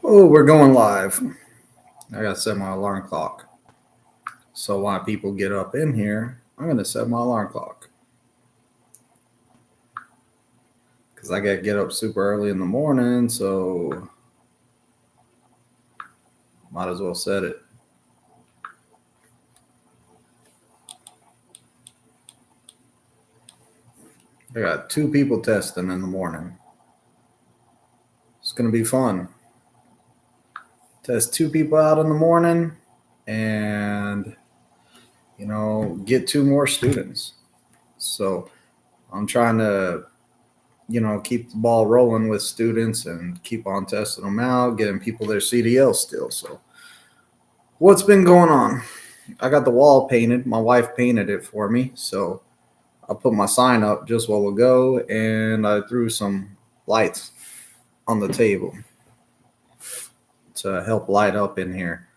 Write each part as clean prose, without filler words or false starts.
Oh, we're going live. I gotta set my alarm clock. So while people get up in here, I'm gonna set my alarm clock. Because I gotta get up super early in the morning, so might as well set it. I got 2 people testing in the morning. It's gonna be fun. Test 2 people out in the morning and get 2 more students. So I'm trying to keep the ball rolling with students and keep on testing them out, getting people their CDL still. So what's been going on? I got the wall painted. My wife painted it for me. So I put my sign up just a while ago and I threw some lights on the table to help light up in here.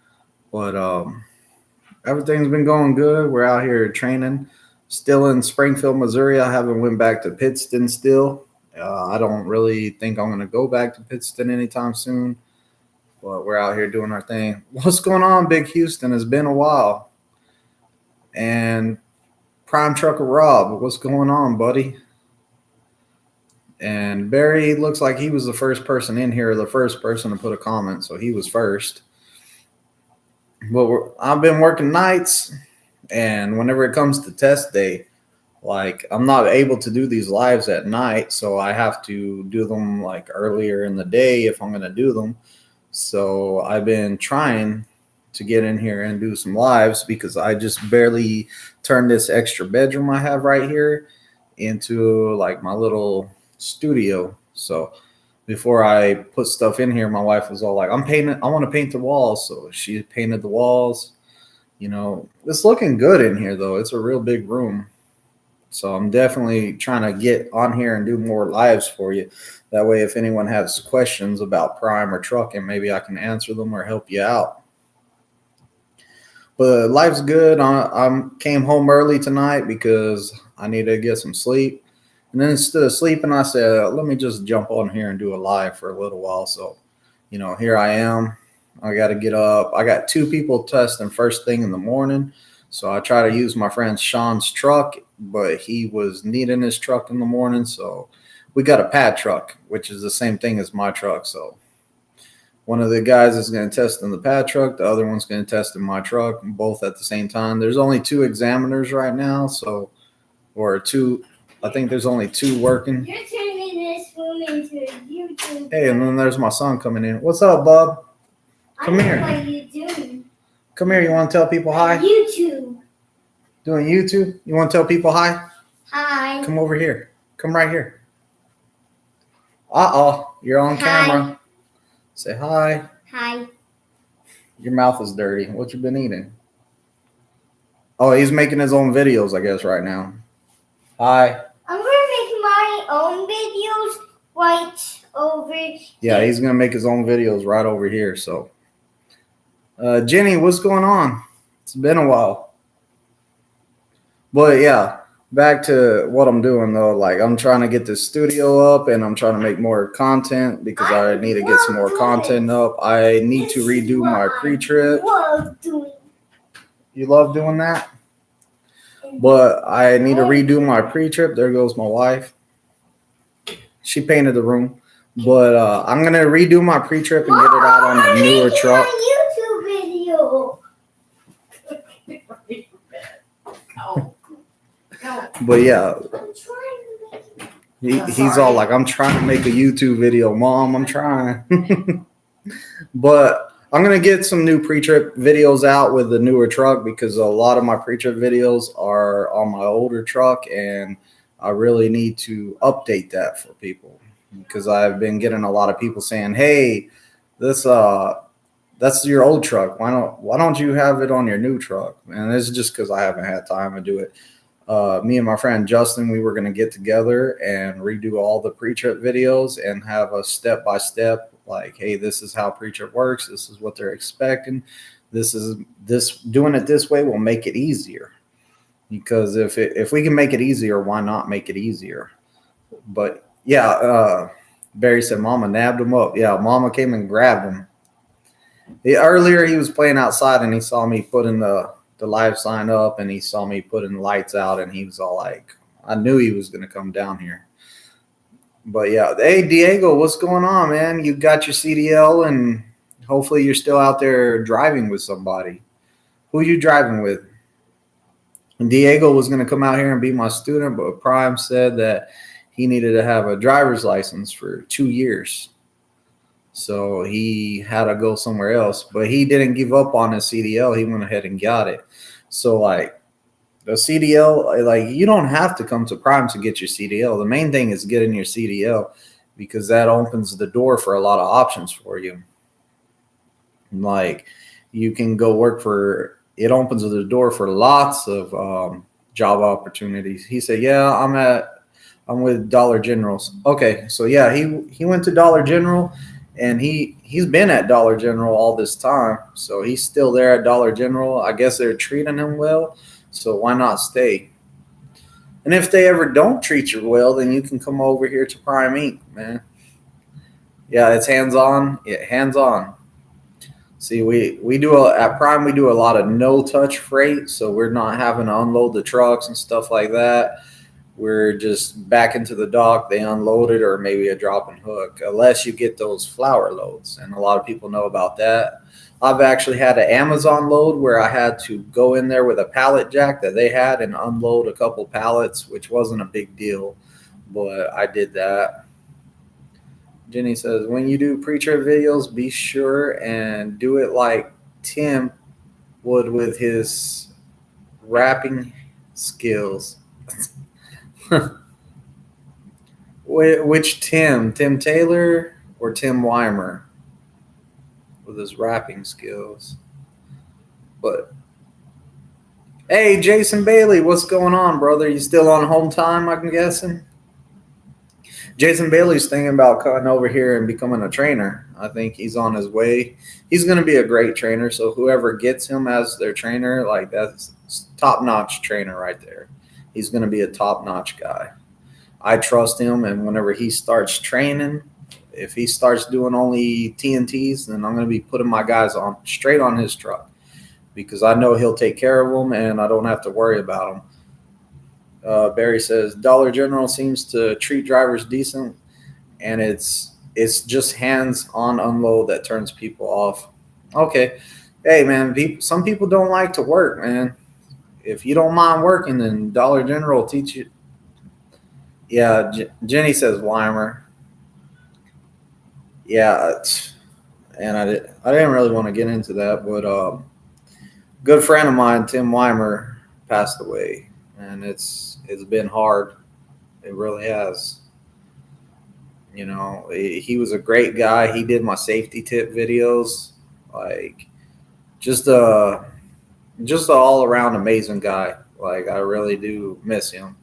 But everything's been going good. We're out here training. Still in Springfield, Missouri. I haven't went back to Pittston still. I don't really think I'm going to go back to Pittston anytime soon. But we're out here doing our thing. What's going on, Big Houston? It's been a while. And Prime Trucker Rob, what's going on, buddy? And Barry looks like he was the first person in here, the first person to put a comment, so he was first. But I've been working nights, and whenever it comes to test day, like I'm not able to do these lives at night, so I have to do them like earlier in the day if I'm going to do them. So I've been trying to get in here and do some lives because I just barely turned this extra bedroom I have right here into like my little studio. So before I put stuff in here, my wife was all like, I want to paint the walls. So she painted the walls. It's looking good in here though. It's a real big room. So I'm definitely trying to get on here and do more lives for you. That way, if anyone has questions about Prime or trucking, maybe I can answer them or help you out. But life's good. I came home early tonight because I needed to get some sleep. And then instead of sleeping, I said, let me just jump on here and do a live for a little while. So, here I am. I got to get up. I got 2 people testing first thing in the morning. So I try to use my friend Sean's truck, but he was needing his truck in the morning. So we got a pad truck, which is the same thing as my truck. So one of the guys is going to test in the pad truck. The other one's going to test in my truck, both at the same time. There's only 2 examiners right now. I think there's only 2 working. You're turning this room into a YouTube. Hey, and then there's my son coming in. What's up, bub? Come here. What are you doing? Come here. You want to tell people hi? YouTube. Doing YouTube? You want to tell people hi? Hi. Come over here. Come right here. Uh-oh. You're on camera. Say hi. Hi. Your mouth is dirty. What you been eating? Oh, he's making his own videos, I guess, right now. Hi. I'm going to make my own videos right over here. Yeah, he's going to make his own videos right over here. So, Jenny, what's going on? It's been a while. But, yeah, back to what I'm doing, though. Like, I'm trying to get this studio up, and I'm trying to make more content because I need to get some more content up. I need to redo my pre-trip. You love doing that? But I need to redo my pre-trip. There goes my wife. She painted the room. But I'm going to redo my pre-trip and get it out on a newer truck. YouTube video. But yeah, he's all like, I'm trying to make a YouTube video, Mom. I'm trying. But I'm going to get some new pre-trip videos out with the newer truck because a lot of my pre-trip videos are on my older truck, and I really need to update that for people because I've been getting a lot of people saying, hey, that's your old truck. Why don't you have it on your new truck? And this is just because I haven't had time to do it. Me and my friend Justin, we were going to get together and redo all the pre-trip videos and have a step-by-step, like, hey, this is how pre-trip works. This is what they're expecting. Doing it this way will make it easier. Because if we can make it easier, why not make it easier? But yeah, Barry said Mama nabbed him up. Yeah, Mama came and grabbed him. Earlier he was playing outside and he saw me putting the live sign up and he saw me putting the lights out and he was all like, I knew he was going to come down here. But yeah, hey Diego, what's going on, man? You got your CDL and hopefully you're still out there driving with somebody. Who you driving with? And Diego was going to come out here and be my student, but Prime said that he needed to have a driver's license for 2 years. So he had to go somewhere else, but he didn't give up on his CDL. He went ahead and got it. So like the CDL, like you don't have to come to Prime to get your CDL. The main thing is getting your CDL because that opens the door for a lot of options for you. Like you can go work for, it opens the door for lots of job opportunities. He said, yeah, I'm with Dollar Generals. Okay. So yeah, he went to Dollar General and he's been at Dollar General all this time. So he's still there at Dollar General. I guess they're treating him well. So why not stay? And if they ever don't treat you well, then you can come over here to Prime Inc., man. Yeah, it's hands-on. Yeah, hands-on. See, we do at Prime, we do a lot of no-touch freight. So we're not having to unload the trucks and stuff like that. We're just back into the dock, they unload it, or maybe a drop and hook, unless you get those flour loads. And a lot of people know about that. I've actually had an Amazon load where I had to go in there with a pallet jack that they had and unload a couple pallets, which wasn't a big deal, but I did that. Jenny says, when you do pre-trip videos, be sure and do it like Tim would with his rapping skills. Which Tim? Tim Taylor or Tim Weimer with his rapping skills? But hey, Jason Bailey, what's going on, brother? You still on home time, I'm guessing? Jason Bailey's thinking about coming over here and becoming a trainer. I think he's on his way. He's going to be a great trainer. So whoever gets him as their trainer, like that's top-notch trainer right there. He's going to be a top-notch guy. I trust him, and whenever he starts training, if he starts doing only TNTs, then I'm going to be putting my guys on straight on his truck because I know he'll take care of them, and I don't have to worry about them. Barry says Dollar General seems to treat drivers decent, and it's just hands-on unload that turns people off. Okay, hey man, some people don't like to work, man. If you don't mind working, then Dollar General will teach you. Yeah, Jenny says Weimer. Yeah, and I didn't really want to get into that, but good friend of mine, Tim Weimer, passed away, and it's been hard. It really has. You know, he was a great guy. He did my safety tip videos, like just a all around amazing guy. Like I really do miss him.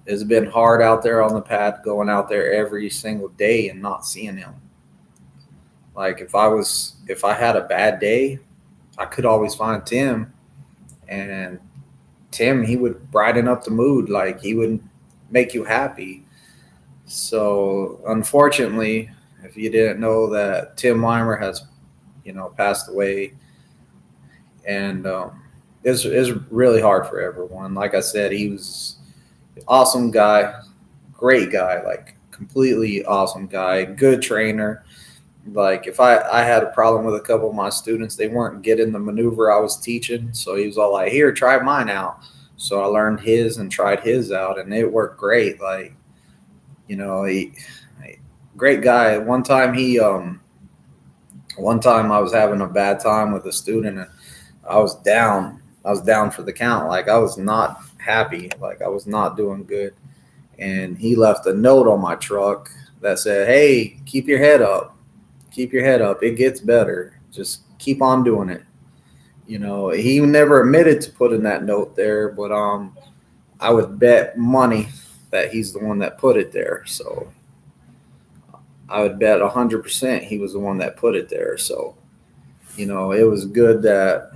It's been hard out there on the pad, going out there every single day and not seeing him. Like if I had a bad day, I could always find Tim, and Tim, he would brighten up the mood. Like he would make you happy. So unfortunately, if you didn't know that Tim Weimer has, passed away, and it's really hard for everyone. Like I said, he was an awesome guy, great guy, like completely awesome guy, good trainer. Like if I had a problem with a couple of my students, they weren't getting the maneuver I was teaching. So he was all like, here, try mine out. So I learned his and tried his out, and it worked great. Like, great guy. One time I was having a bad time with a student, and I was down. I was down for the count. Like I was not happy. Like I was not doing good. And he left a note on my truck that said, hey, keep your head up. Keep your head up. It gets better. Just keep on doing it. He never admitted to putting that note there, but I would bet money that he's the one that put it there. So I would bet 100% he was the one that put it there. So, it was good that,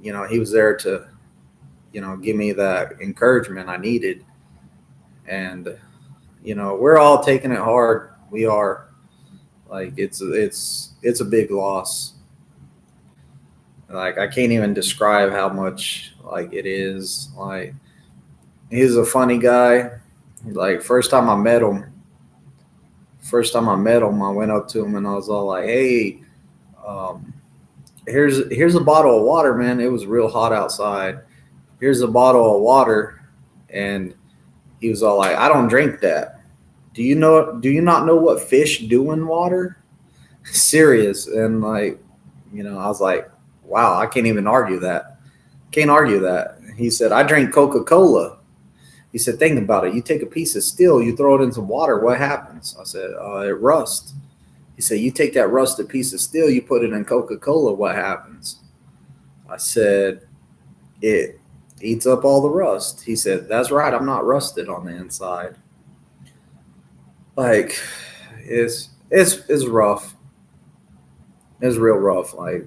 he was there to, give me that encouragement I needed. And, we're all taking it hard. We are. Like it's a big loss. Like I can't even describe how much like it is. Like he's a funny guy. Like first time I met him, I went up to him and I was all like, "Hey, um, here's a bottle of water, man. It was real hot outside. Here's a bottle of water." And he was all like, "I don't drink that. Do you not know what fish do in water?" Serious. And like, I was like, wow, I can't even argue that. Can't argue that. He said, "I drink Coca-Cola." He said, "Think about it. You take a piece of steel, you throw it in some water, what happens?" I said, "It rusts." He said, "You take that rusted piece of steel, you put it in Coca-Cola, what happens?" I said, "It eats up all the rust." He said, "That's right. I'm not rusted on the inside." Like, it's rough. It's real rough. Like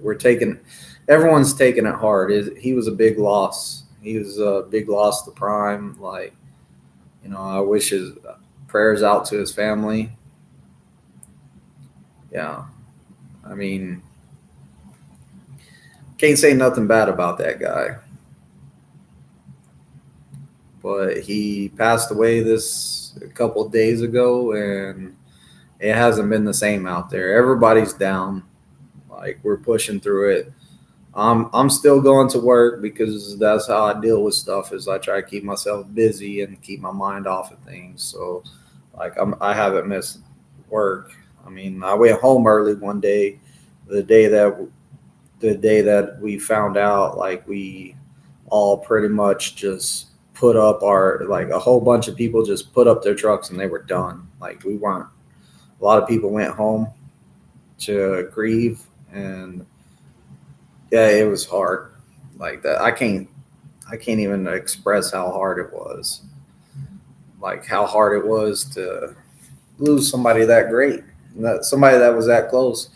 everyone's taking it hard. He was a big loss. He was a big loss to Prime. Like, I wish his prayers out to his family. Yeah, I mean, can't say nothing bad about that guy. But he passed away this a couple of days ago, and it hasn't been the same out there. Everybody's down. Like we're pushing through it. I'm still going to work because that's how I deal with stuff. Is I try to keep myself busy and keep my mind off of things. So, like I haven't missed work. I mean, I went home early one day, the day that we found out. Like we all pretty much just put up like a whole bunch of people just put up their trucks and they were done. Like we weren't. A lot of people went home to grieve, and yeah, it was hard. Like that, I can't even express how hard it was. Like how hard it was to lose somebody that great, somebody that was that close.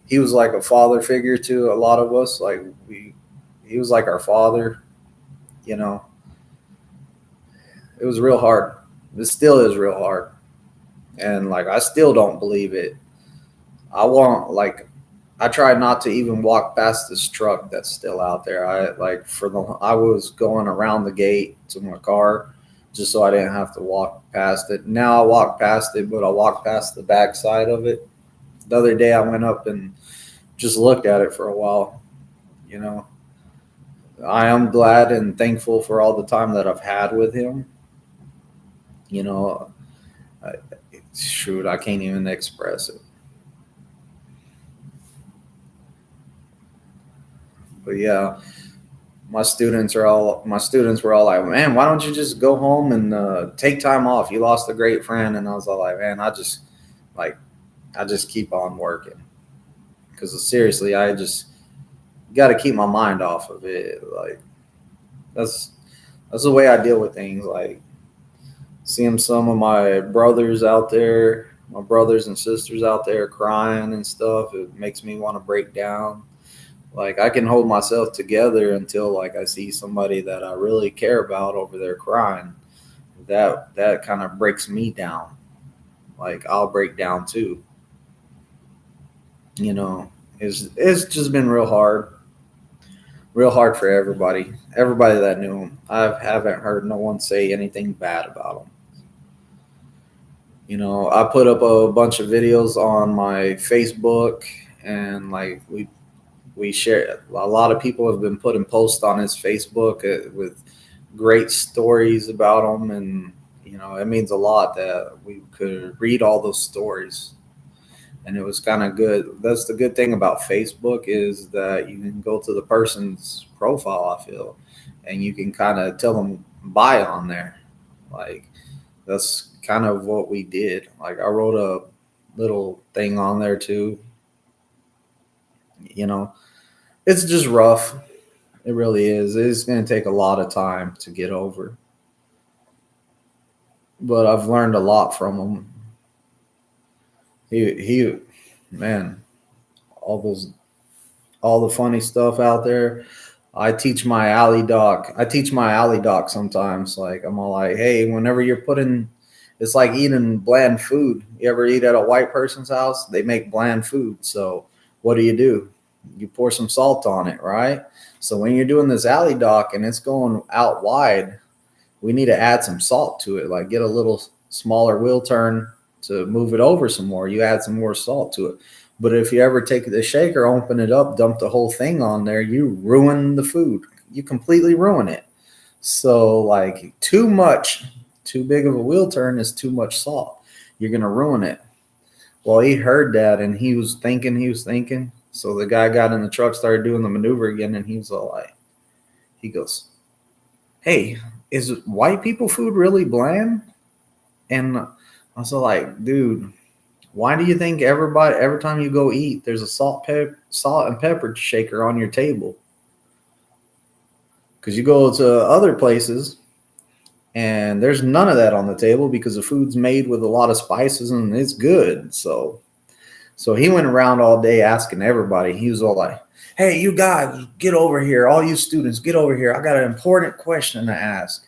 He was like a father figure to a lot of us. He was like our father. You know, it was real hard. It still is real hard, and like I still don't believe it. I try not to even walk past this truck that's still out there. I was going around the gate to my car just so I didn't have to walk past it. Now I walk past it, but I walk past the back side of it. The other day I went up and just looked at it for a while. You know, I am glad and thankful for all the time that I've had with him. You know, I, shoot, I can't even express it. But yeah, my students were all like, "Man, why don't you just go home and take time off? You lost a great friend." And I was all like, "Man, like I just keep on working because seriously, I just got to keep my mind off of it. Like that's that's the way I deal with things. Like seeing some of my brothers out there, my brothers and sisters out there crying and stuff, it makes me want to break down. Like I can hold myself together until like I see somebody that I really care about over there crying. That kind of breaks me down. Like I'll break down too. You know, it's just been real hard for everybody. Everybody that knew him. I haven't heard no one say anything bad about him. I put up a bunch of videos on my Facebook, and like we share. A lot of people have been putting posts on his Facebook with great stories about him, and it means a lot that we could read all those stories. And it was kind of good. That's the good thing about Facebook is that you can go to the person's profile, I feel, and you can kind of tell them bye on there. Like that's kind of what we did. Like I wrote a little thing on there too. You know, it's just rough. It really is. It's going to take a lot of time to get over. But I've learned a lot from him. He, man, all those, all the funny stuff out there. I teach my alley doc sometimes. Like I'm all like, hey, whenever you're putting, it's like eating bland food. You ever eat at a white person's house? They make bland food. So what do? you pour some salt on it, right? So when you're doing this alley dock and it's going out wide, we need to add some salt to it, like get a little smaller wheel turn to move it over some more. You add some more salt to it. But if you ever take the shaker, open it up, dump the whole thing on there, you ruin the food. You completely ruin it. So like too big of a wheel turn is too much salt. You're going to ruin it. Well, he heard that and he was thinking. So the guy got in the truck, started doing the maneuver again, and he was all like, he goes, "Hey, is white people food really bland?" And I was like, dude, why do you think every time you go eat, there's a salt and pepper shaker on your table? Because you go to other places and there's none of that on the table because the food's made with a lot of spices and it's good. So he went around all day asking everybody. He was all like, "Hey, you guys, get over here. All you students, get over here. I got an important question to ask."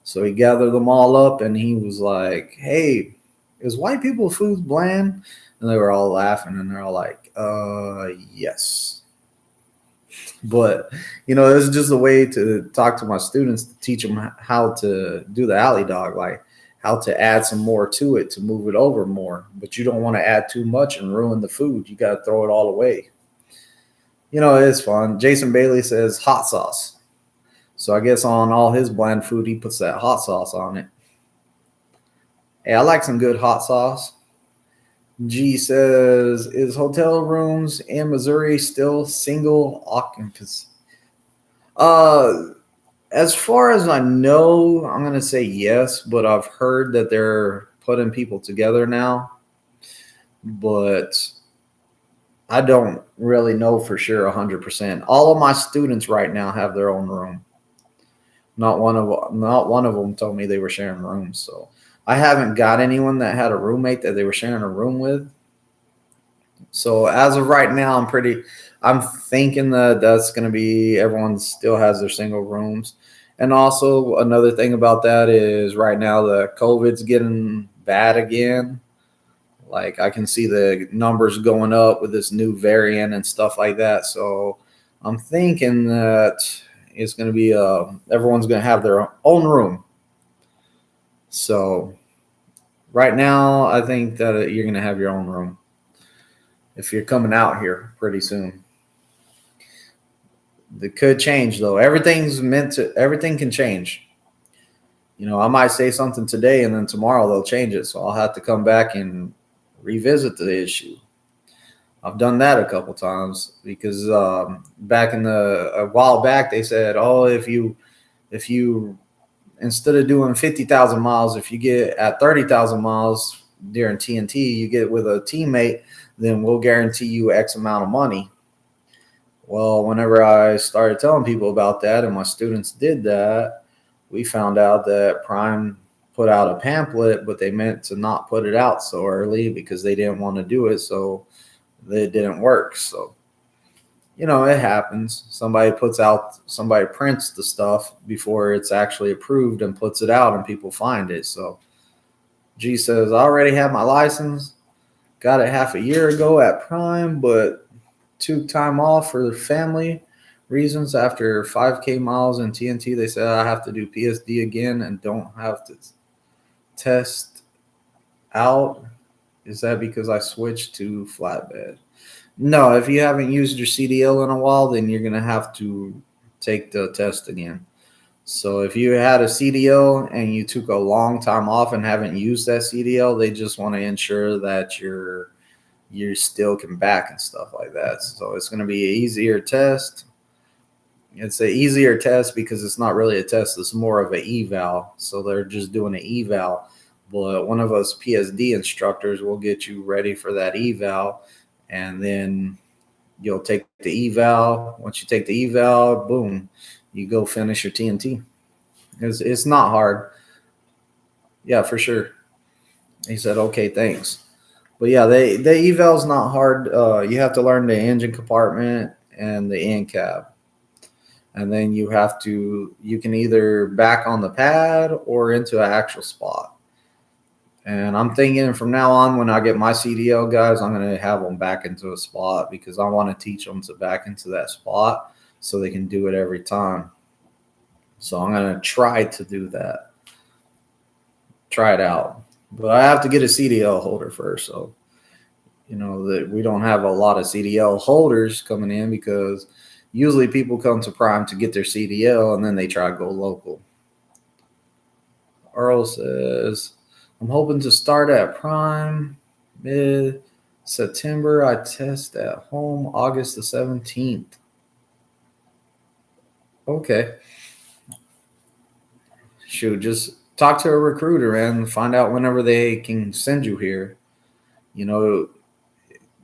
So he gathered them all up and he was like, "Hey, is white people food bland?" And they were all laughing and they're all like, yes. But, it's just a way to talk to my students, to teach them how to do the alley dog, like how to add some more to it, to move it over more. But you don't want to add too much and ruin the food. You got to throw it all away. It's fun. Jason Bailey says hot sauce. So I guess on all his bland food, he puts that hot sauce on it. Hey, I like some good hot sauce. G says, is hotel rooms in Missouri still single occupancy? As far as I know, I'm going to say yes, but I've heard that they're putting people together now. But I don't really know for sure 100%. All of my students right now have their own room. Not one of them told me they were sharing rooms. So I haven't got anyone that had a roommate that they were sharing a room with. So as of right now, I'm thinking that that's going to be, everyone still has their single rooms. And also another thing about that is right now the COVID's getting bad again. Like I can see the numbers going up with this new variant and stuff like that. So I'm thinking that it's going to be everyone's going to have their own room. So right now, I think that you're going to have your own room if you're coming out here pretty soon. It could change though. Everything can change. I might say something today and then tomorrow they'll change it. So I'll have to come back and revisit the issue. I've done that a couple times because back a while back they said, oh, if you instead of doing 50,000 miles, if you get at 30,000 miles during TNT, you get with a teammate, then we'll guarantee you X amount of money. Well, whenever I started telling people about that and my students did that, we found out that Prime put out a pamphlet, but they meant to not put it out so early because they didn't want to do it. So it didn't work. So, it happens. Somebody prints the stuff before it's actually approved and puts it out and people find it. So G says, I already have my license. Got it half a year ago at Prime, but took time off for family reasons. After 5K miles in TNT, they said I have to do PSD again and don't have to test out. Is that because I switched to flatbed? No, if you haven't used your CDL in a while, then you're going to have to take the test again. So if you had a CDL and you took a long time off and haven't used that CDL, they just want to ensure that you still can back and stuff like that. So it's going to be an easier test. It's an easier test because it's not really a test. It's more of an eval. So they're just doing an eval. But one of us PSD instructors will get you ready for that eval. And then you'll take the eval. Once you take the eval, boom, you go finish your TNT. It's not hard. Yeah, for sure. He said, okay, thanks. But yeah, the eval's not hard. You have to learn the engine compartment and the end cab. And then you can either back on the pad or into an actual spot. And I'm thinking from now on, when I get my CDL guys, I'm going to have them back into a spot because I want to teach them to back into that spot so they can do it every time. So I'm going to try to do that. Try it out. But I have to get a CDL holder first. So, that we don't have a lot of CDL holders coming in because usually people come to Prime to get their CDL and then they try to go local. Earl says, I'm hoping to start at Prime mid-September. I test at home August the 17th. Okay. Shoot, just talk to a recruiter and find out whenever they can send you here.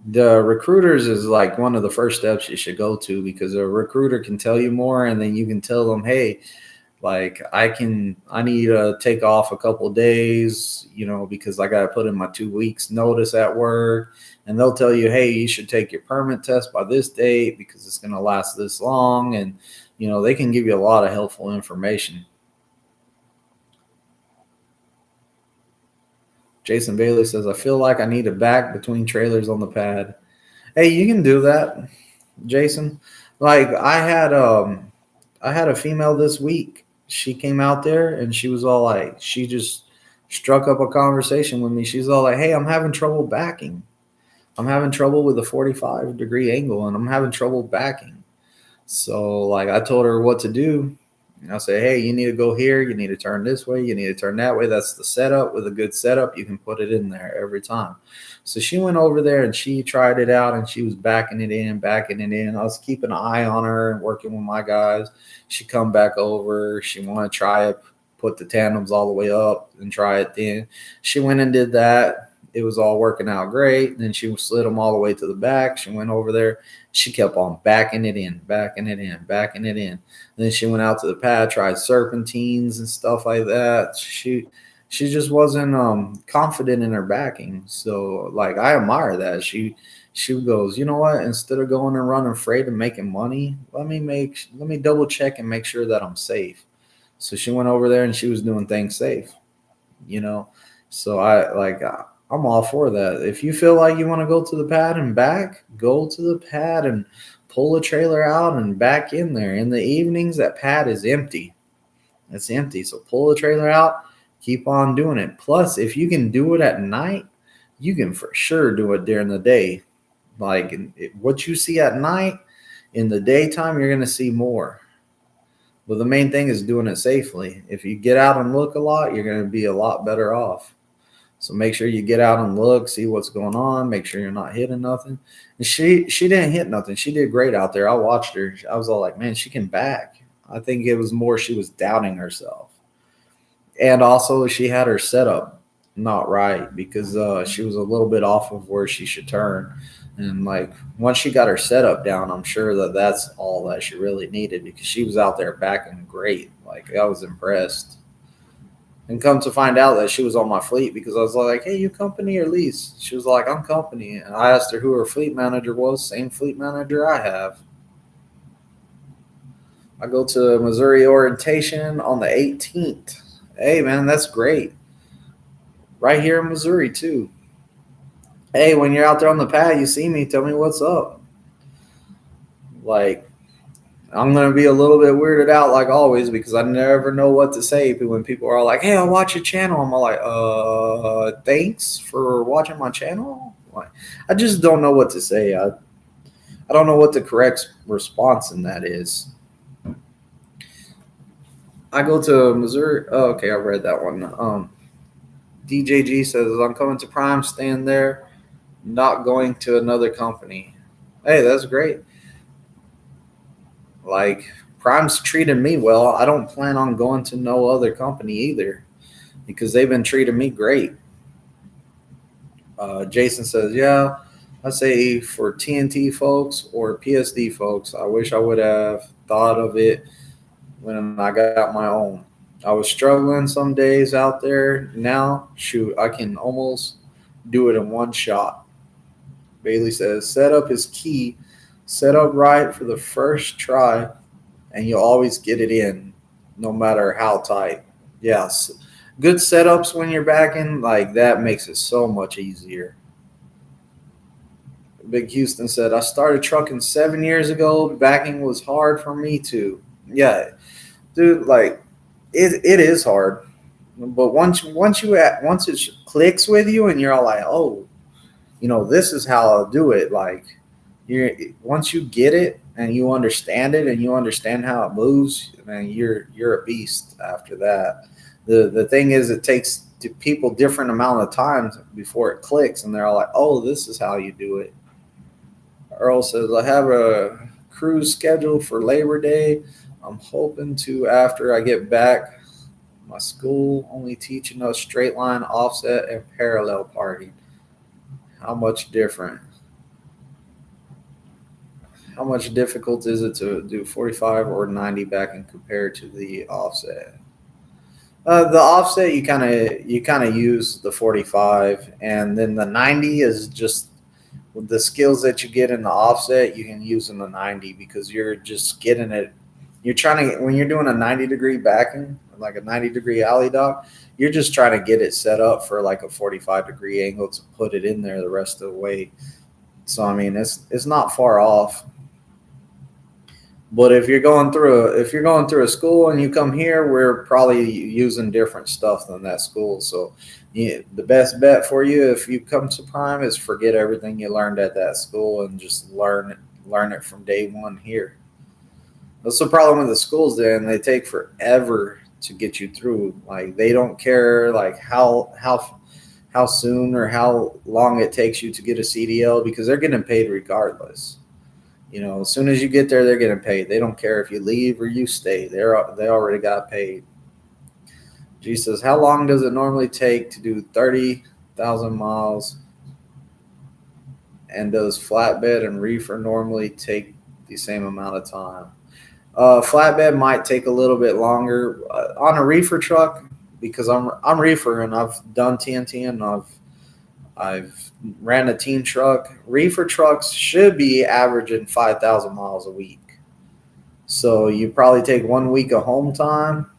The recruiters is like one of the first steps you should go to because a recruiter can tell you more and then you can tell them, hey, like I need to take off a couple of days, because I got to put in my 2 weeks notice at work, and they'll tell you, hey, you should take your permit test by this date because it's going to last this long. And, they can give you a lot of helpful information. Jason Bailey says, I feel like I need a back between trailers on the pad. Hey, you can do that, Jason. Like I had a female this week. She came out there and she was all like, she just struck up a conversation with me. She's all like, hey, I'm having trouble backing. I'm having trouble with a 45-degree angle and I'm having trouble backing. So like I told her what to do. And I say, hey, you need to go here. You need to turn this way. You need to turn that way. That's the setup. With a good setup, you can put it in there every time. So she went over there and she tried it out and she was backing it in. I was keeping an eye on her and working with my guys. She come back over. She wanted to try it, put the tandems all the way up and try it then. She went and did that. It was all working out great. Then she slid them all the way to the back. She went over there. She kept on backing it in. Then she went out to the pad, tried serpentines and stuff like that. She just wasn't confident in her backing. So like I admire that. She goes, you know what? Instead of going and running afraid of making money, let me double check and make sure that I'm safe. So she went over there and she was doing things safe. So I'm all for that. If you feel like you want to go to the pad and back, go to the pad and pull a trailer out and back in there. In the evenings, that pad is empty. It's empty. So pull the trailer out, keep on doing it. Plus, if you can do it at night, you can for sure do it during the day. Like what you see at night, in the daytime, you're going to see more. But the main thing is doing it safely. If you get out and look a lot, you're going to be a lot better off. So make sure you get out and look, see what's going on, make sure you're not hitting nothing. And she didn't hit nothing. She did great out there. I watched her. I was all like, man, she can back. I think it was more she was doubting herself. And also she had her setup not right because she was a little bit off of where she should turn. And like once she got her setup down, I'm sure that that's all that she really needed because she was out there backing great. Like I was impressed. And come to find out that she was on my fleet because I was like, hey, you company or lease? She was like, I'm company. And I asked her who her fleet manager was. Same fleet manager I have. I go to Missouri orientation on the 18th. Hey, man, that's great. Right here in Missouri, too. Hey, when you're out there on the pad, you see me, tell me what's up. Like, I'm going to be a little bit weirded out like always because I never know what to say when people are like, hey, I'll watch your channel. I'm like, thanks for watching my channel. Like, I just don't know what to say. I don't know what the correct response in that is. I go to Missouri. Oh, okay, I read that one. DJG says, I'm coming to Prime, staying there, not going to another company. Hey, that's great. Like, Prime's treated me well. I don't plan on going to no other company either because they've been treating me great. Jason says, yeah, I say for TNT folks or PSD folks, I wish I would have thought of it when I got my own. I was struggling some days out there. Now, shoot, I can almost do it in one shot. Bailey says, setup is key. Set up right for the first try, and you'll always get it in, no matter how tight. Yes. good setups when you're backing, like that makes it so much easier. Big Houston said, I started trucking 7 years ago. Backing was hard for me too. Yeah, dude, like it is hard. But once it clicks with you and you're all like, oh, this is how I'll do it. Like once you get it and you understand it and you understand how it moves, man, you're a beast after that. The thing is, it takes people different amount of times before it clicks, and they're all like, oh, this is how you do it. Earl says, I have a cruise scheduled for Labor Day. I'm hoping to after I get back. My school only teaching us straight line, offset, and parallel parking. How much different? How much difficult is it to do 45 or 90 backing compared to the offset? The offset, you kind of use the 45, and then the 90 is just with the skills that you get in the offset, you can use in the 90 because you're just getting it. You're trying to, when you're doing a 90-degree backing, like a 90-degree alley dock, you're just trying to get it set up for like a 45-degree angle to put it in there the rest of the way. So I mean, it's not far off. But if you're going through a school and you come here, we're probably using different stuff than that school. So the best bet for you if you come to Prime is forget everything you learned at that school and just learn it from day one here. That's the problem with the schools, then they take forever to get you through. Like they don't care like how soon or how long it takes you to get a CDL because they're getting paid regardless. As soon as you get there, they're getting paid. They don't care if you leave or you stay. They already got paid. G says, how long does it normally take to do 30,000 miles? And does flatbed and reefer normally take the same amount of time? Flatbed might take a little bit longer on a reefer truck because I'm reefer and I've done TNT and I've ran a team truck. Reefer trucks should be averaging 5,000 miles a week. So you probably take 1 week of home time.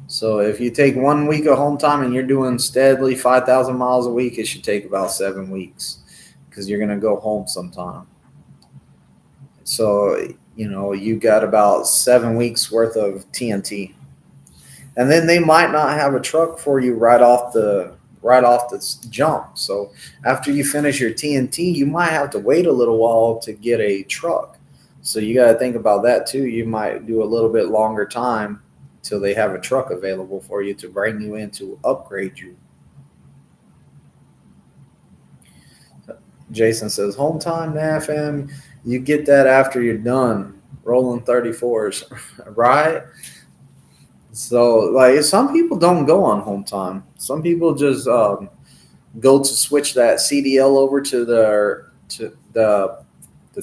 So if you take 1 week of home time and you're doing steadily 5,000 miles a week, it should take about 7 weeks because you're going to go home sometime. So, you got about 7 weeks worth of TNT. And then they might not have a truck for you right off the jump. So after you finish your TNT, you might have to wait a little while to get a truck. So you got to think about that too. You might do a little bit longer time till they have a truck available for you to bring you in to upgrade you. Jason says, home time, NAFM, you get that after you're done rolling 34s, right? So, like, some people don't go on home time. Some people just go to switch that CDL over to the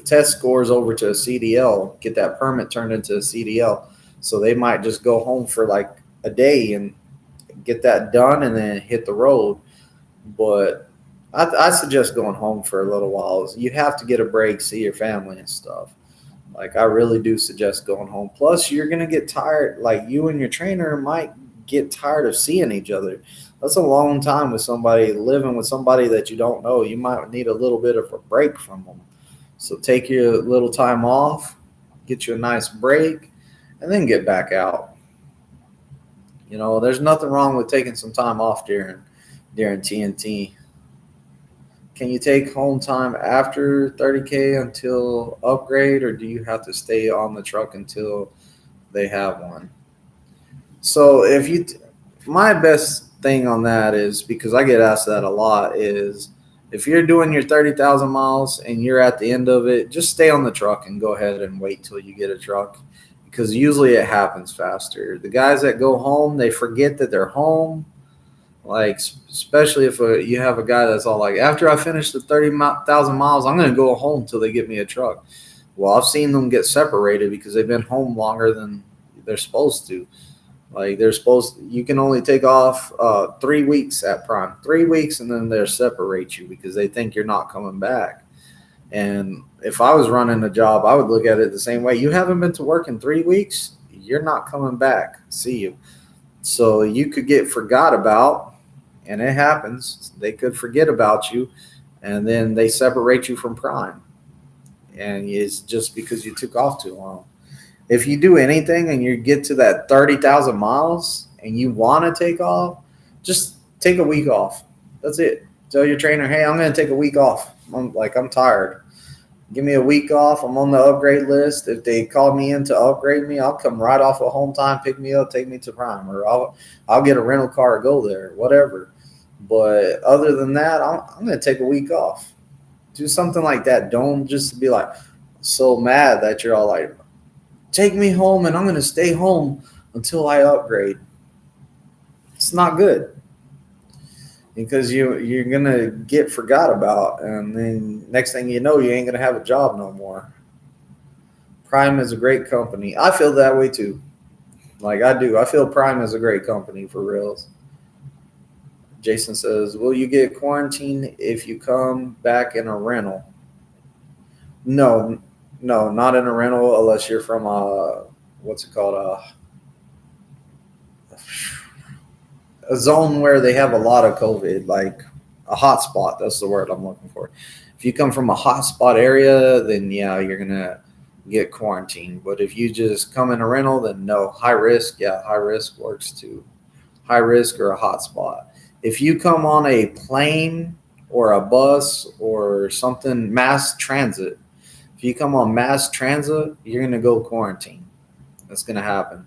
test scores over to a CDL, get that permit turned into a CDL. So they might just go home for like a day and get that done and then hit the road. But I suggest going home for a little while. You have to get a break, see your family and stuff. Like I really do suggest going home. Plus, you're gonna get tired. Like you and your trainer might get tired of seeing each other. That's a long time with somebody living with somebody that you don't know. You might need a little bit of a break from them. So take your little time off, get you a nice break, and then get back out. There's nothing wrong with taking some time off during TNT. Can you take home time after 30K until upgrade, or do you have to stay on the truck until they have one? So my best thing on that is, because I get asked that a lot, is if you're doing your 30,000 miles and you're at the end of it, just stay on the truck and go ahead and wait till you get a truck, because usually it happens faster. The guys that go home, they forget that they're home. Like, especially if you have a guy that's all like, after I finish the 30,000 miles, I'm going to go home till they get me a truck. Well, I've seen them get separated because they've been home longer than they're supposed to. Like you can only take off 3 weeks at Prime, 3 weeks, and then they'll separate you because they think you're not coming back. And if I was running a job, I would look at it the same way. You haven't been to work in 3 weeks? you're not coming back. See you. So you could get forgot about, and it happens. They could forget about you, and then they separate you from prime. And it's just because you took off too long. If you do anything and you get to that 30,000 miles and you want to take off, just take a week off. That's it. Tell your trainer, hey, I'm going to take a week off. I'm tired. Give me a week off. I'm on the upgrade list. If they call me in to upgrade me, I'll come right off of home time, pick me up, take me to prime, or I'll get a rental car, go there, whatever. But other than that, I'm going to take a week off. Do something like that. Don't just be like so mad that you're all like, take me home and I'm going to stay home until I upgrade. It's not good. Because you're going to get forgot about, and then next thing you know, you ain't going to have a job no more. Prime is a great company. I feel that way too. Like I do. I feel Prime is a great company for reals. Jason says, will you get quarantined if you come back in a rental? No, not in a rental unless you're from what's it called? A zone where they have a lot of COVID, like a hot spot. That's the word I'm looking for. If you come from a hot spot area, then yeah, you're going to get quarantined. But if you just come in a rental, then no. High risk, yeah, high risk works too. High risk or a hot spot. If you come on a plane or a bus or something, mass transit, if you come on mass transit, you're going to go quarantine. That's going to happen.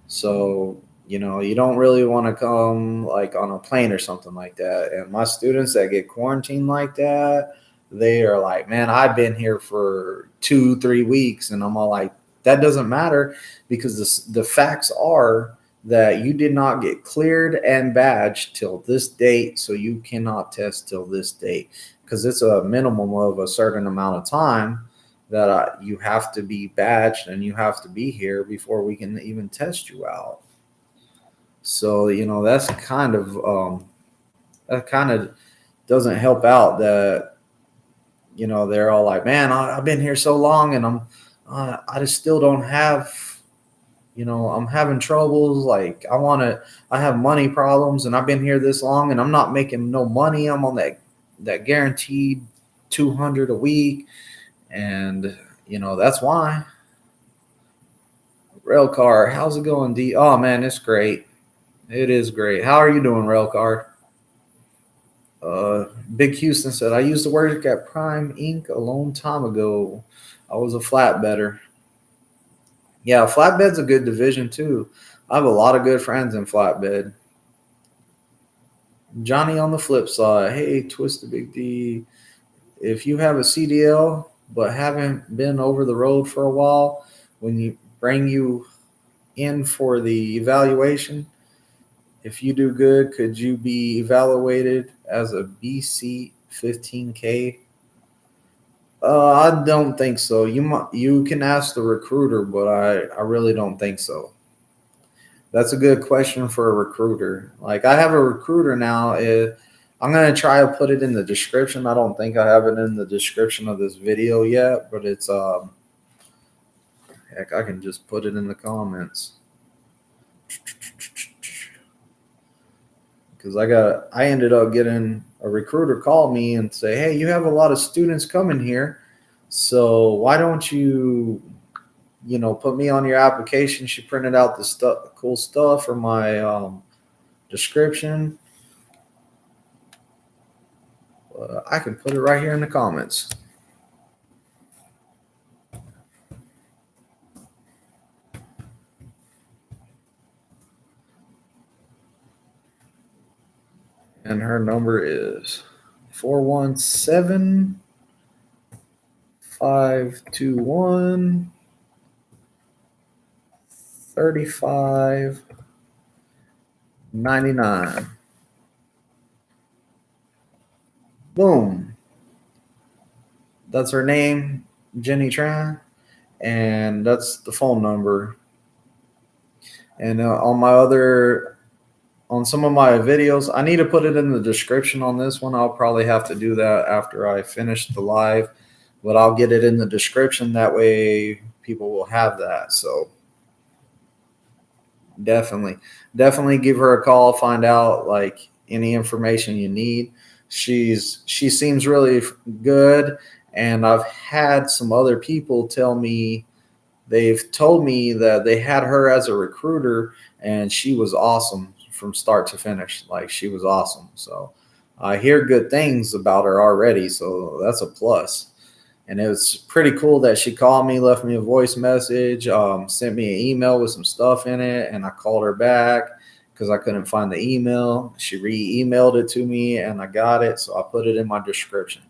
So, you don't really want to come like on a plane or something like that. And my students that get quarantined like that, they are like, man, I've been here for 2-3 weeks. And I'm all like, that doesn't matter, because the facts are that you did not get cleared and badged till this date. So you cannot test till this date, because it's a minimum of a certain amount of time that you have to be badged and you have to be here before we can even test you out. So, that's that kind of doesn't help out that, they're all like, man, I've been here so long and I just still don't have, I'm having troubles. Like I have money problems and I've been here this long and I'm not making no money. I'm on that guaranteed 200 a week. And, that's why. Railcar, how's it going, D? Oh man, it's great. It is great. How are you doing, Railcar? Big Houston said, I used to work at Prime Inc. a long time ago. I was a flatbedder. Yeah, flatbed's a good division too. I have a lot of good friends in flatbed. Johnny on the flip side. Hey, Twizted Big D. If you have a CDL but haven't been over the road for a while, when you bring you in for the evaluation, if you do good, could you be evaluated as a BC 15K? I don't think so. You can ask the recruiter, but I really don't think so. That's a good question for a recruiter. Like I have a recruiter now. I'm going to try to put it in the description. I don't think I have it in the description of this video yet, but it's heck, I can just put it in the comments. Because I ended up getting a recruiter call me and say, hey, you have a lot of students coming here, so why don't you put me on your application? She printed out the cool stuff for my description. I can put it right here in the comments. And her number is 417-521-3599. Boom. That's her name, Jenny Tran, and that's the phone number. And on some of my videos, I need to put it in the description on this one. I'll probably have to do that after I finish the live, but I'll get it in the description. That way people will have that. So Definitely give her a call, find out like any information you need. She seems really good, and I've had some other people tell me, they've told me that they had her as a recruiter and she was awesome from start to finish. Like, she was awesome. So I hear good things about her already, so that's a plus. And it was pretty cool that she called me, left me a voice message, sent me an email with some stuff in it, and I called her back because I couldn't find the email. She re-emailed it to me, and I got it, so I put it in my description.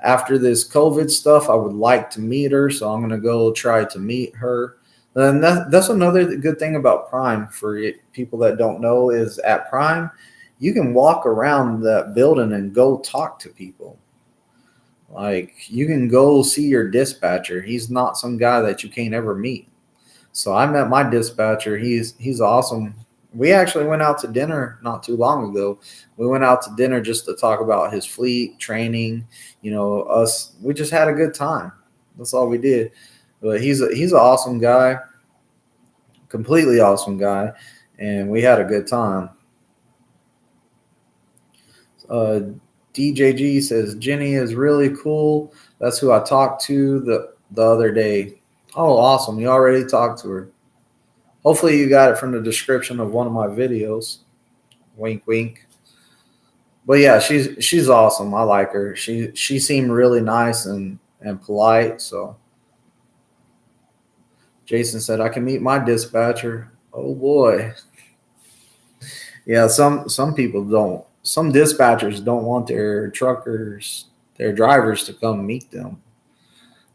After this COVID stuff, I would like to meet her, so I'm going to go try to meet her. And that's another good thing about Prime for people that don't know, is at Prime, you can walk around that building and go talk to people. Like, you can go see your dispatcher. He's not some guy that you can't ever meet. So I met my dispatcher. He's awesome. We actually went out to dinner not too long ago. We went out to dinner just to talk about his fleet training. Us. We just had a good time. That's all we did. But he's an awesome guy, completely awesome guy, and we had a good time. DJG says Jenny is really cool. That's who I talked to the other day. Oh, awesome! You already talked to her. Hopefully you got it from the description of one of my videos. Wink, wink. But yeah, she's awesome. I like her. She seemed really nice and polite. So Jason said I can meet my dispatcher. Oh boy. Yeah, some people don't. Some dispatchers don't want their drivers to come meet them.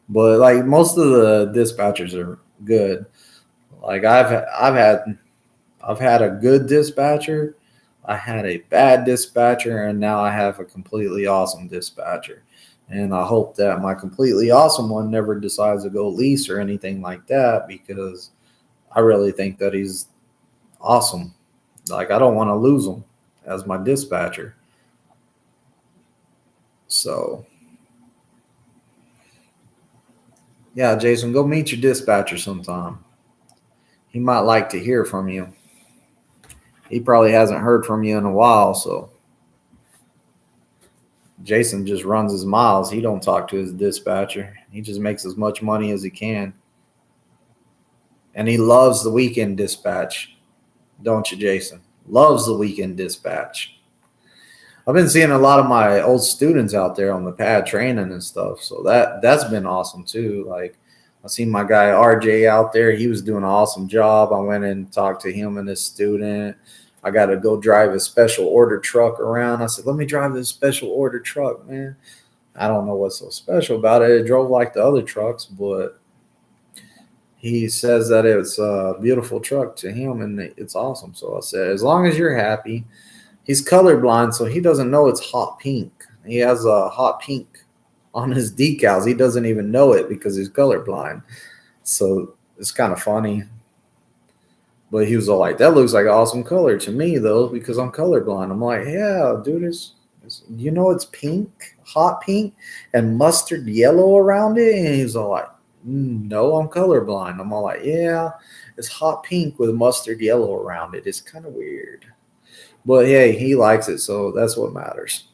But like, most of the dispatchers are good. Like, I've had a good dispatcher, I had a bad dispatcher, and now I have a completely awesome dispatcher. And I hope that my completely awesome one never decides to go lease or anything like that, because I really think that he's awesome. Like, I don't want to lose him as my dispatcher. So yeah, Jason, go meet your dispatcher sometime. He might like to hear from you. He probably hasn't heard from you in a while, so Jason just runs his miles. He don't talk to his dispatcher. He just makes as much money as he can. And he loves the weekend dispatch. Don't you, Jason? Loves the weekend dispatch. I've been seeing a lot of my old students out there on the pad training and stuff. So that's been awesome too. Like, I seen my guy RJ out there. He was doing an awesome job. I went and talked to him and his student. I got to go drive a special order truck around. I said, let me drive this special order truck, man. I don't know what's so special about it. It drove like the other trucks, but he says that it's a beautiful truck to him and it's awesome. So I said, as long as you're happy. He's colorblind, so he doesn't know it's hot pink. He has a hot pink on his decals. He doesn't even know it because he's colorblind. So it's kind of funny. But he was all like, that looks like an awesome color to me, though, because I'm colorblind. I'm like, yeah, dude, it's it's pink, hot pink, and mustard yellow around it. And he's all like, no, I'm colorblind. I'm all like, yeah, it's hot pink with mustard yellow around it. It's kind of weird. But hey, he likes it, so that's what matters.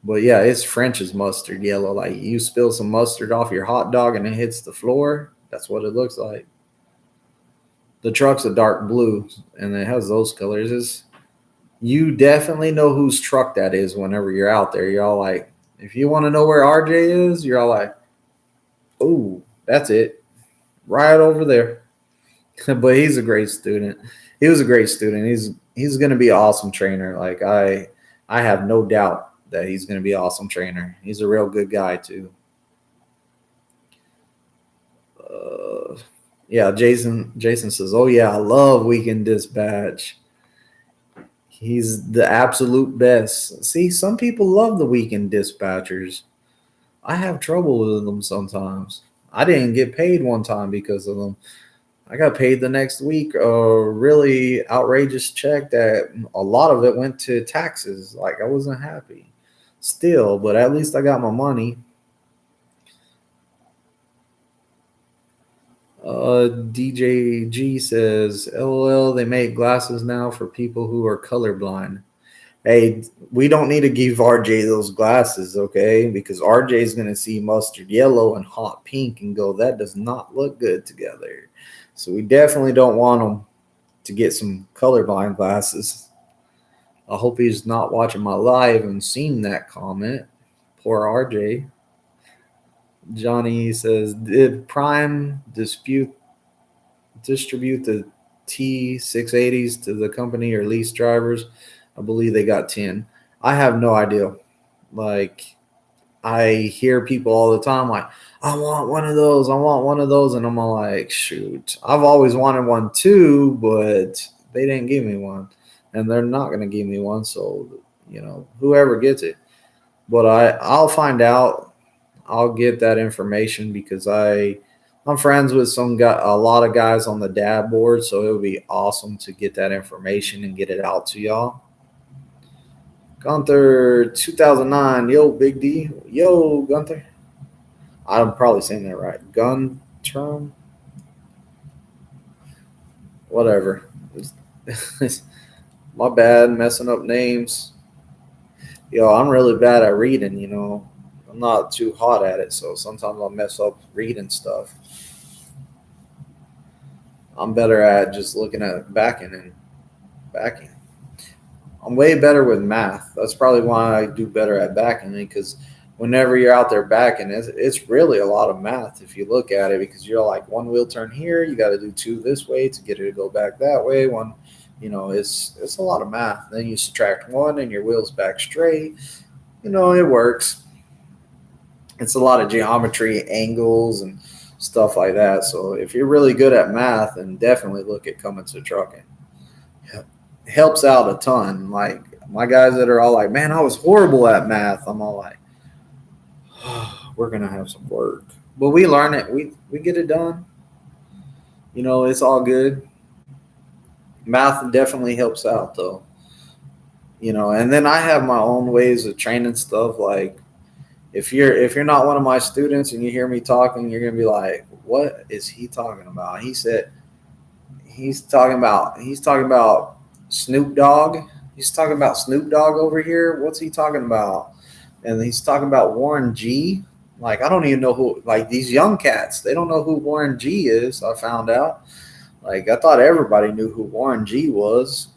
But yeah, it's French's mustard yellow. Like, you spill some mustard off your hot dog and it hits the floor. That's what it looks like. The truck's a dark blue, and it has those colors. You definitely know whose truck that is whenever you're out there. You're all like, if you want to know where RJ is, you're all like, oh, that's it. Right over there. But he's a great student. He was a great student. He's going to be an awesome trainer. Like, I have no doubt that he's going to be an awesome trainer. He's a real good guy too. Yeah, Jason says, oh yeah, I love weekend dispatch. He's the absolute best. See, some people love the weekend dispatchers. I have trouble with them sometimes. I didn't get paid one time because of them. I got paid the next week a really outrageous check that a lot of it went to taxes. Like, I wasn't happy still, but at least I got my money. DJG says, LOL, they make glasses now for people who are colorblind. Hey, we don't need to give RJ those glasses, okay? Because RJ is going to see mustard yellow and hot pink and go, that does not look good together. So we definitely don't want him to get some colorblind glasses. I hope he's not watching my live and seen that comment. Poor RJ. Johnny says, did Prime distribute the T680s to the company or lease drivers? I believe they got 10. I have no idea. Like, I hear people all the time like, I want one of those. I want one of those. And I'm all like, shoot, I've always wanted one too, but they didn't give me one. And they're not going to give me one. So, whoever gets it. But I'll find out. I'll get that information because I'm friends with a lot of guys on the dad board, so it would be awesome to get that information and get it out to y'all. Gunther 2009, yo Big D, yo Gunther. I'm probably saying that right. Gun term, whatever. My bad, messing up names. Yo, I'm really bad at reading. I'm not too hot at it, so sometimes I'll mess up reading stuff. I'm better at just looking at backing. I'm way better with math. That's probably why I do better at backing, because whenever you're out there backing, it's really a lot of math if you look at it, because you're like, one wheel turn here, you got to do two this way to get it to go back that way. It's a lot of math. Then you subtract one and your wheel's back straight. It works. It's a lot of geometry, angles, and stuff like that. So if you're really good at math, then definitely look at Cummins to Trucking. It helps out a ton. Like my guys that are all like, man, I was horrible at math. I'm all like, oh, we're going to have some work. But we learn it. We get it done. It's all good. Math definitely helps out though. And then I have my own ways of training stuff. Like if you're not one of my students and you hear me talking, you're gonna be like, what is he talking about? He said he's talking about Snoop Dogg. He's talking about Snoop Dogg over here. What's he talking about? And he's talking about Warren G. Like, I don't even know who, like these young cats, they don't know who Warren G is. I found out. Like, I thought everybody knew who Warren G was.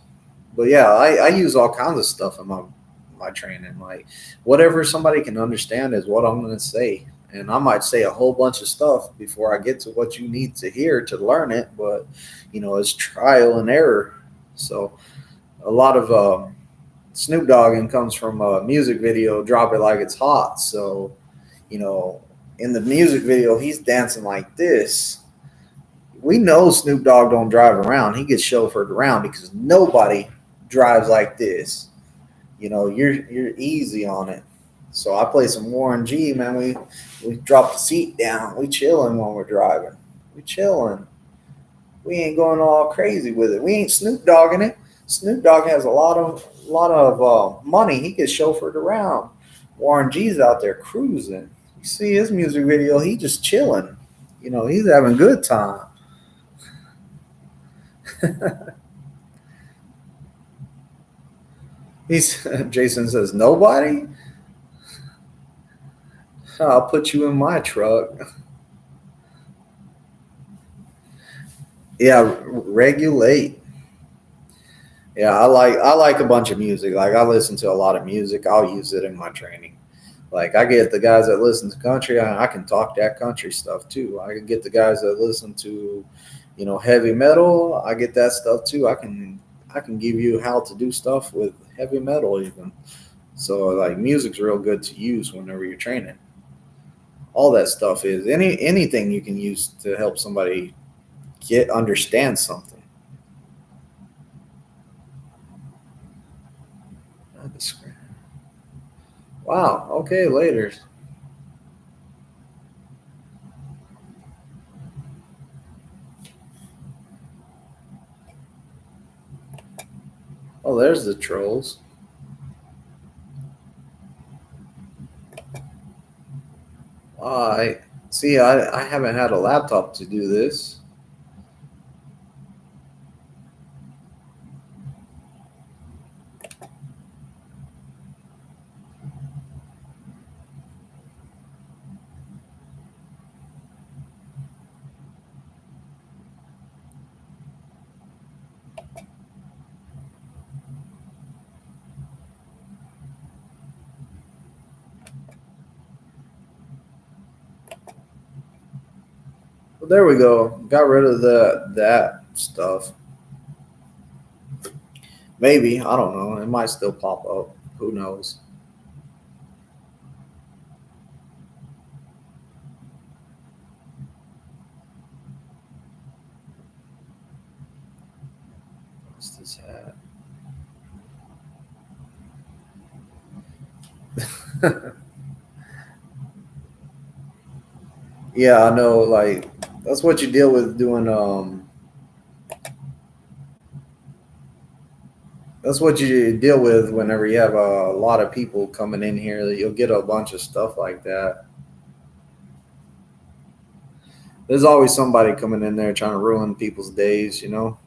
But yeah, I use all kinds of stuff in my training. Like, whatever somebody can understand is what I'm going to say. And I might say a whole bunch of stuff before I get to what you need to hear to learn it. But, it's trial and error. So a lot of Snoop Dogging comes from a music video, Drop It Like It's Hot. So, in the music video, he's dancing like this. We know Snoop Dogg don't drive around. He gets chauffeured around because nobody drives like this. You're easy on it. So I play some Warren G, man. We drop the seat down. We chilling when we're driving. We chilling. We ain't going all crazy with it. We ain't Snoop Dogging it. Snoop Dogg has a lot of money. He gets chauffeured around. Warren G's out there cruising. You see his music video, he just chilling. He's having a good time. Jason says, nobody? I'll put you in my truck. Yeah, regulate. Yeah, I like a bunch of music. Like, I listen to a lot of music. I'll use it in my training. Like, I get the guys that listen to country. I can talk that country stuff too. I can get the guys that listen to, heavy metal. I get that stuff too. I can give you how to do stuff with heavy metal even. So like, music's real good to use whenever you're training. All that stuff is anything you can use to help somebody understand something. Wow. Okay, later. Oh, there's the trolls. All right. See, I haven't had a laptop to do this. Well, there we go. Got rid of that stuff. Maybe, I don't know. It might still pop up. Who knows? What's this hat? Yeah, I know. Like, that's what you deal with doing. That's what you deal with whenever you have a lot of people coming in here. You'll get a bunch of stuff like that. There's always somebody coming in there trying to ruin people's days, you know?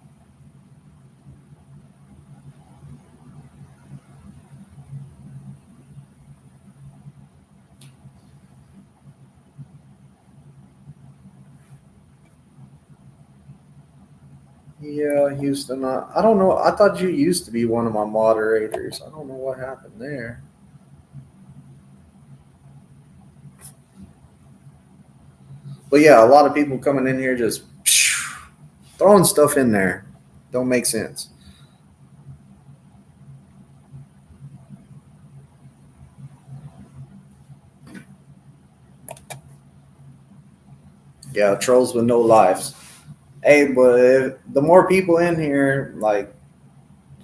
Yeah, Houston. I don't know. I thought you used to be one of my moderators. I don't know what happened there. But yeah, a lot of people coming in here just throwing stuff in there. Don't make sense. Yeah, trolls with no lives. Hey, but the more people in here, like,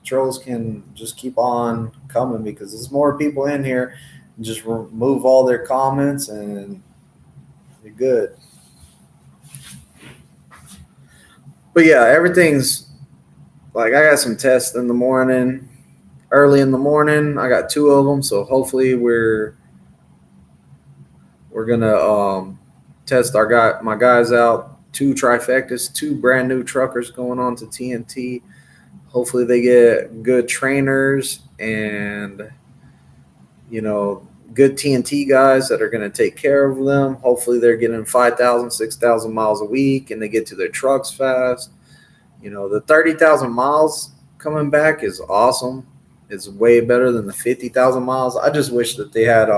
trolls can just keep on coming because there's more people in here. Just remove all their comments and you're good. But yeah, everything's like, I got some tests in the morning, early in the morning. I got 2 of them, so hopefully we're gonna test my guys out. 2 trifectas, 2 brand new truckers going on to TNT. Hopefully they get good trainers and, you know, good TNT guys that are going to take care of them. Hopefully they're getting 5,000, 6,000 miles a week and they get to their trucks fast. You know, the 30,000 miles coming back is awesome. It's way better than the 50,000 miles. I just wish that they had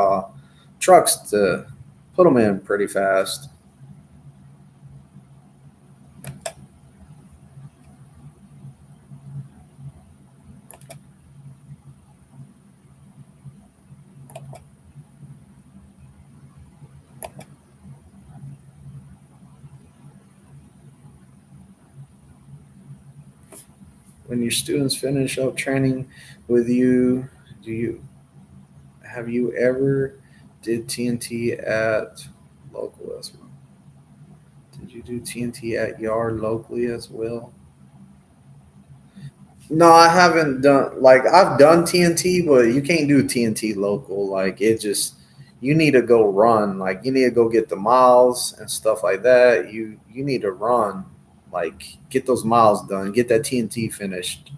trucks to put them in pretty fast. When your students finish up training with you, have you ever did TNT at local as well? Did you do TNT at yard locally as well? No, I haven't done, like, I've done TNT, but you can't do TNT local. Like, it just, you need to go run. Like, you need to go get the miles and stuff like that. You need to run, like, get those miles done, get that TNT finished.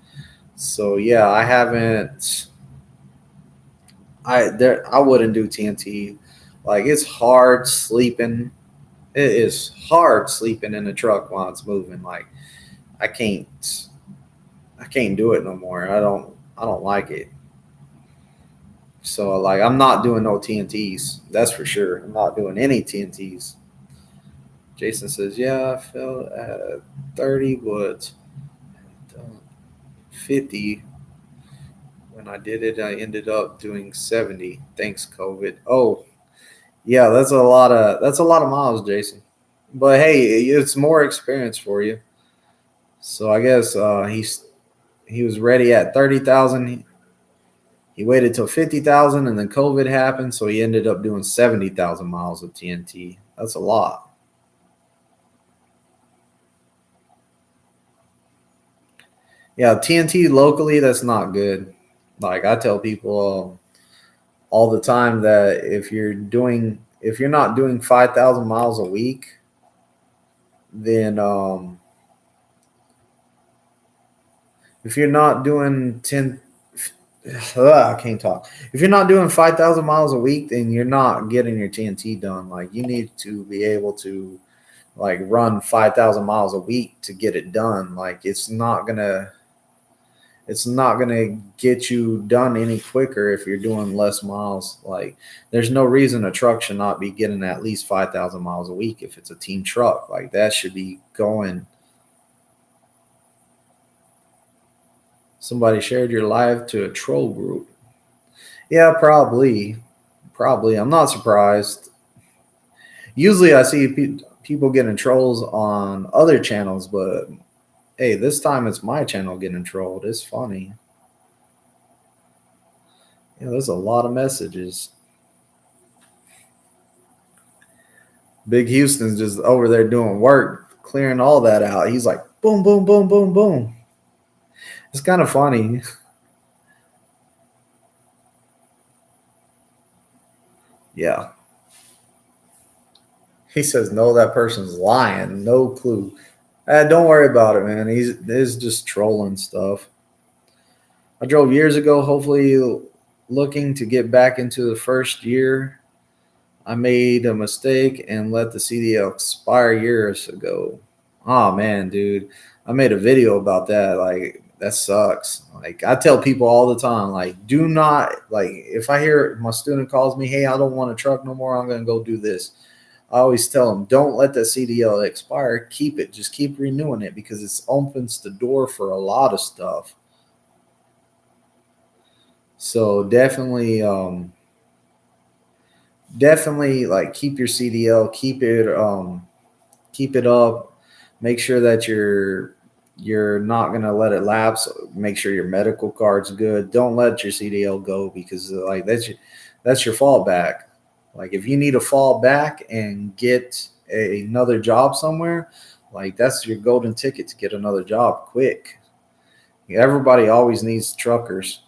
So yeah, I haven't. I wouldn't do TNT. Like, it's hard sleeping. It is hard sleeping in the truck while it's moving. Like, I can't. I can't do it no more. I don't like it. So like, I'm not doing no TNTs. That's for sure. I'm not doing any TNTs. Jason says, yeah, I fell at 30, but 50. When I did it, I ended up doing 70. Thanks, COVID. Oh, yeah, that's a lot of miles, Jason. But hey, it's more experience for you. So I guess he was ready at 30,000. He waited till 50,000, and then COVID happened, so he ended up doing 70,000 miles of TNT. That's a lot. Yeah, TNT locally, that's not good. Like, I tell people all the time that if if you're not doing 5,000 miles a week, then if you're not doing 10, I can't talk. If you're not doing 5,000 miles a week, then you're not getting your TNT done. Like, you need to be able to like run 5,000 miles a week to get it done. Like, it's not gonna get you done any quicker if you're doing less miles. Like, there's no reason a truck should not be getting at least 5,000 miles a week if it's a team truck. Like, that should be going. Somebody shared your live to a troll group. Yeah, probably. I'm not surprised. Usually I see people getting trolls on other channels, but hey, this time it's my channel getting trolled. It's funny. Yeah, there's a lot of messages. Big Houston's just over there doing work, clearing all that out. He's like, boom, boom, boom, boom, boom. It's kind of funny. Yeah. He says, no, that person's lying. No clue. Don't worry about it, man. He's just trolling stuff. I drove years ago, hopefully looking to get back into the first year. I made a mistake and let the CDL expire years ago. Oh, man, dude. I made a video about that. Like, that sucks. Like, I tell people all the time, like, do not, like, if I hear my student calls me, hey, I don't want a truck no more, I'm going to go do this. I always tell them, don't let that CDL expire. Keep it. Just keep renewing it, because it opens the door for a lot of stuff. So definitely like, keep your CDL, keep it up. Make sure that you're not going to let it lapse. Make sure your medical card's good. Don't let your CDL go, because like that's your fallback. Like, if you need to fall back and get another job somewhere, like, that's your golden ticket to get another job quick. Everybody always needs truckers.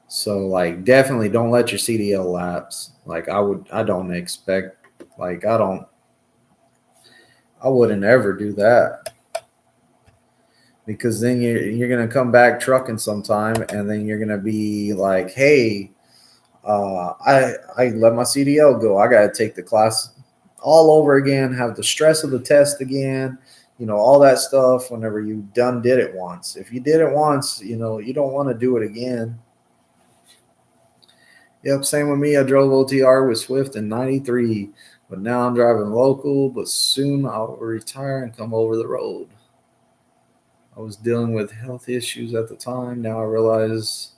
So, like, definitely don't let your CDL lapse. Like, I wouldn't ever do that, because then you're going to come back trucking sometime, and then you're going to be like, hey, I let my CDL go. I got to take the class all over again, have the stress of the test again, all that stuff whenever you did it once. If you did it once, you don't want to do it again. Yep, same with me. I drove OTR with Swift in 93, but now I'm driving local, but soon I'll retire and come over the road. I was dealing with health issues at the time. Now I realize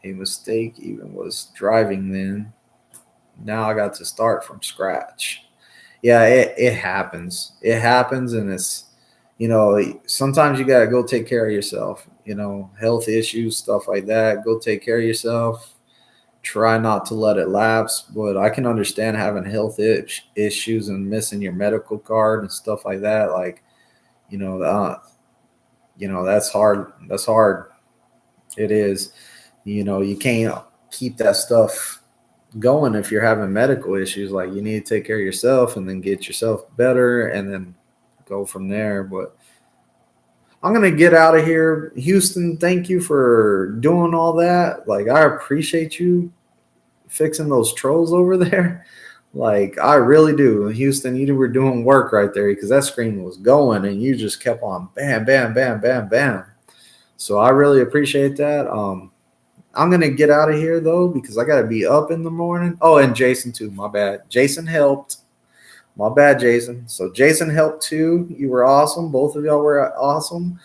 a mistake even was driving then. Now I got to start from scratch. Yeah, it happens. It happens, and it's, sometimes you got to go take care of yourself. Health issues, stuff like that. Go take care of yourself. Try not to let it lapse. But I can understand having health issues and missing your medical card and stuff like that. Like, that's hard. That's hard. It is. You can't keep that stuff going if you're having medical issues. Like, you need to take care of yourself and then get yourself better and then go from there. But I'm going to get out of here. Houston, thank you for doing all that. Like, I appreciate you fixing those trolls over there. Like, I really do. Houston, you were doing work right there, because that screen was going and you just kept on bam, bam, bam, bam, bam. So I really appreciate that. I'm going to get out of here, though, because I got to be up in the morning. Oh, and Jason, too. My bad. Jason helped. My bad, Jason. So Jason helped, too. You were awesome. Both of y'all were awesome.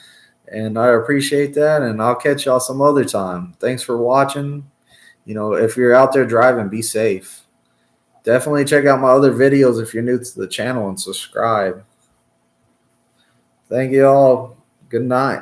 And I appreciate that. And I'll catch y'all some other time. Thanks for watching. If you're out there driving, be safe. Definitely check out my other videos if you're new to the channel, and subscribe. Thank you all. Good night.